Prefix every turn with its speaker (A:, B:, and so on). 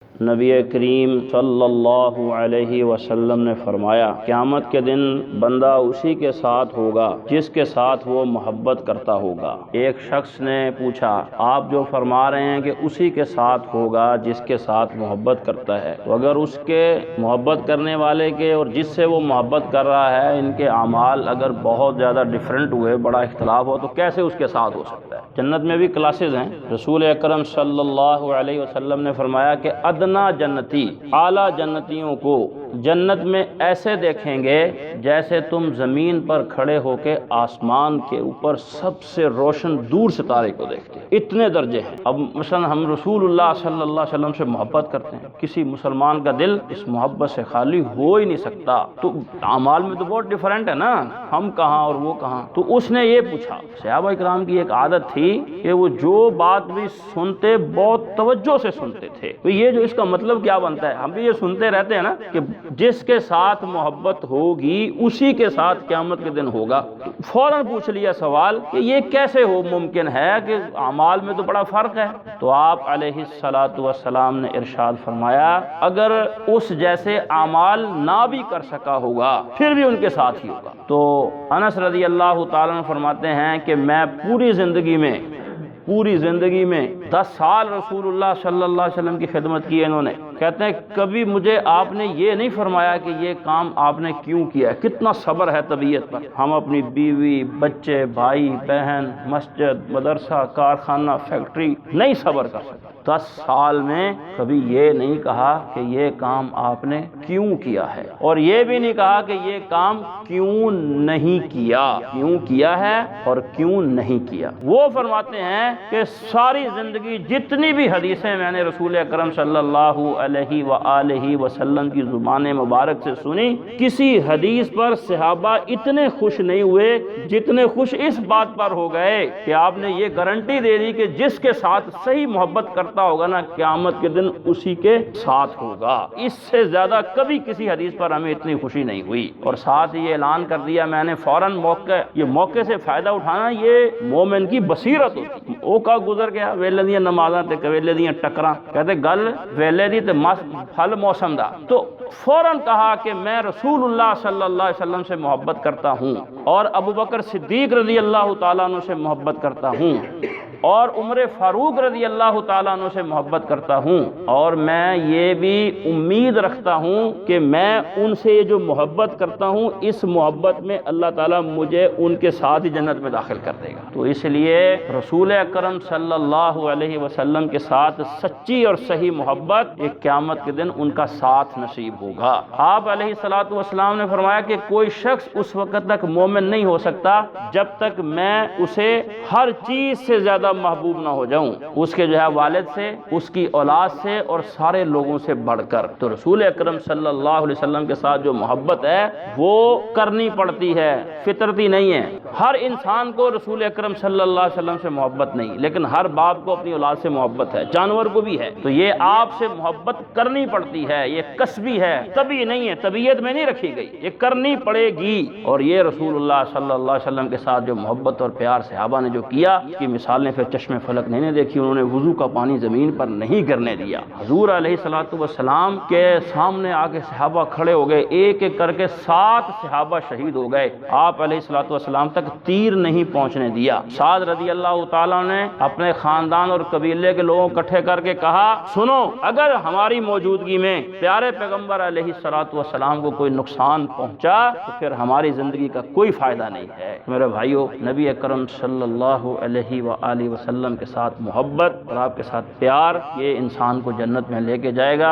A: نبی کریم صلی اللہ علیہ وسلم نے فرمایا قیامت کے دن بندہ اسی کے ساتھ ہوگا جس کے ساتھ وہ محبت کرتا ہوگا۔ ایک شخص نے پوچھا آپ جو فرما رہے ہیں کہ اسی کے ساتھ ہوگا جس کے ساتھ محبت کرتا ہے، تو اگر اس کے محبت کرنے والے کے اور جس سے وہ محبت کر رہا ہے ان کے اعمال اگر بہت زیادہ ڈیفرنٹ ہوئے، بڑا اختلاف ہو، تو کیسے اس کے ساتھ ہو سکتا ہے؟ جنت میں بھی کلاسز ہیں۔ رسول اکرم صلی اللہ علیہ وسلم نے فرمایا کہ ادنا جنتی، اعلیٰ جنتیوں کو جنت میں ایسے دیکھیں گے جیسے تم زمین پر کھڑے ہو کے آسمان کے اوپر سب سے روشن دور ستارے کو دیکھتے ہیں، اتنے درجے ہیں۔ اب مثلا ہم رسول اللہ صلی اللہ علیہ وسلم سے محبت کرتے ہیں، کسی مسلمان کا دل اس محبت سے خالی ہو ہی نہیں سکتا، تو اعمال میں تو بہت ڈیفرنٹ ہے نا، ہم کہاں اور وہ کہاں۔ تو اس نے یہ پوچھا، صحابہ کرام کی ایک عادت تھی کہ وہ جو بات بھی سنتے بہت توجہ سے سنتے تھے، تو یہ جو اس کا مطلب کیا بنتا ہے، ہم بھی یہ سنتے رہتے ہیں نا کہ جس کے ساتھ محبت ہوگی اسی کے ساتھ قیامت کے دن ہوگا۔ فوراً پوچھ لیا سوال کہ یہ کیسے ہو ممکن ہے کہ اعمال میں تو بڑا فرق ہے؟ تو آپ علیہ الصلاۃ والسلام نے ارشاد فرمایا اگر اس جیسے اعمال نہ بھی کر سکا ہوگا پھر بھی ان کے ساتھ ہی ہوگا۔ تو انس رضی اللہ تعالیٰ عنہ فرماتے ہیں کہ میں پوری زندگی میں 10 سال رسول اللہ صلی اللہ علیہ وسلم کی خدمت کی انہوں نے، کہتے ہیں کبھی مجھے آپ نے یہ نہیں فرمایا کہ یہ کام آپ نے کیوں کیا ہے، کتنا صبر ہے طبیعت پر۔ ہم اپنی بیوی، بچے، بھائی بہن، مسجد، مدرسہ، کارخانہ، فیکٹری نہیں صبر کر سکتے، 10 سال میں کبھی یہ نہیں کہا کہ یہ کام آپ نے کیوں کیا ہے، اور یہ بھی نہیں کہا کہ یہ کام کیوں نہیں کیا، کیوں کیا ہے اور کیوں نہیں کیا۔ وہ فرماتے ہیں کہ ساری زندگی جتنی بھی حدیثیں میں نے رسول اکرم صلی اللہ علیہ وآلہ وسلم کی زبان مبارک سے سنی، کسی حدیث پر صحابہ اتنے خوش نہیں ہوئے جتنے خوش اس بات پر ہو گئے کہ آپ نے یہ گارنٹی دے دی کہ جس کے ساتھ صحیح محبت کرتا ہوگا نا قیامت کے دن اسی کے ساتھ ہوگا۔ اس سے زیادہ کبھی کسی حدیث پر ہمیں اتنی خوشی نہیں ہوئی، اور ساتھ یہ اعلان کر دیا میں نے فوراً موقع سے فائدہ اٹھانا یہ مومن کی بصیرت ہوتی۔ وہ کا گزر گیا ویلے دیاں نمازاں تے ویلے دیاں ٹکراں، کہتے گل ویلے دی تے پھل موسم دا، تو فوراً کہا کہ میں رسول اللہ صلی اللہ علیہ وسلم سے محبت کرتا ہوں، اور ابو بکر صدیق رضی اللہ تعالیٰ عنہ سے محبت کرتا ہوں، اور عمر فاروق رضی اللہ تعالیٰ عنہ سے محبت کرتا ہوں، اور میں یہ بھی امید رکھتا ہوں کہ میں ان سے یہ جو محبت کرتا ہوں اس محبت میں اللہ تعالیٰ مجھے ان کے ساتھ ہی جنت میں داخل کر دے گا۔ تو اس لیے رسول اکرم صلی اللہ علیہ وسلم کے ساتھ سچی اور صحیح محبت ایک قیامت کے دن ان کا ساتھ نصیب ہوگا۔ آپ علیہ الصلوۃ والسلام نے فرمایا کہ کوئی شخص اس وقت تک مومن نہیں ہو سکتا جب تک میں اسے ہر چیز سے زیادہ محبوب نہ ہو جاؤں، اس کے جو ہے والد سے، اس کی اولاد سے اور سارے لوگوں سے بڑھ کر۔ تو رسول اکرم صلی اللہ علیہ وسلم کے ساتھ جو محبت ہے وہ کرنی پڑتی ہے، فطرتی نہیں ہے۔ ہر انسان کو رسول اکرم صلی اللہ علیہ وسلم سے محبت نہیں، لیکن ہر باپ کو اپنی اولاد سے محبت ہے، جانور کو بھی ہے، تو یہ آپ سے محبت کرنی پڑتی ہے، یہ کسبی ہے، طبعی نہیں ہے، طبیعت میں نہیں رکھی گئی، یہ کرنی پڑے گی۔ اور یہ رسول اللہ صلی اللہ علیہ وسلم کے ساتھ جو محبت اور پیار صحابہ نے جو کیا، اس کی مثالیں پھر چشم فلک نہیں دیکھی، انہوں نے وضو کا پانی زمین پر نہیں گرنے دیا۔ حضور علیہ الصلوۃ والسلام کے سامنے آ کے صحابہ کھڑے ہو گئے، ایک ایک کر کے 7 صحابہ شہید ہو گئے، آپ علیہ الصلوۃ والسلام تک تیر نہیں پہنچنے دیا۔ سعد رضی اللہ تعالیٰ نے اپنے خاندان اور قبیلے کے لوگوں اکٹھے کر کے کہا سنو، اگر ہماری موجودگی میں پیارے پیغمبر علیہ الصلوۃ والسلام کو کوئی نقصان پہنچا تو پھر ہماری زندگی کا کوئی فائدہ نہیں ہے۔ میرے بھائیو، نبی اکرم صلی اللہ علیہ وآلہ وسلم کے ساتھ محبت اور آپ کے ساتھ پیار یہ انسان کو جنت میں لے کے جائے گا۔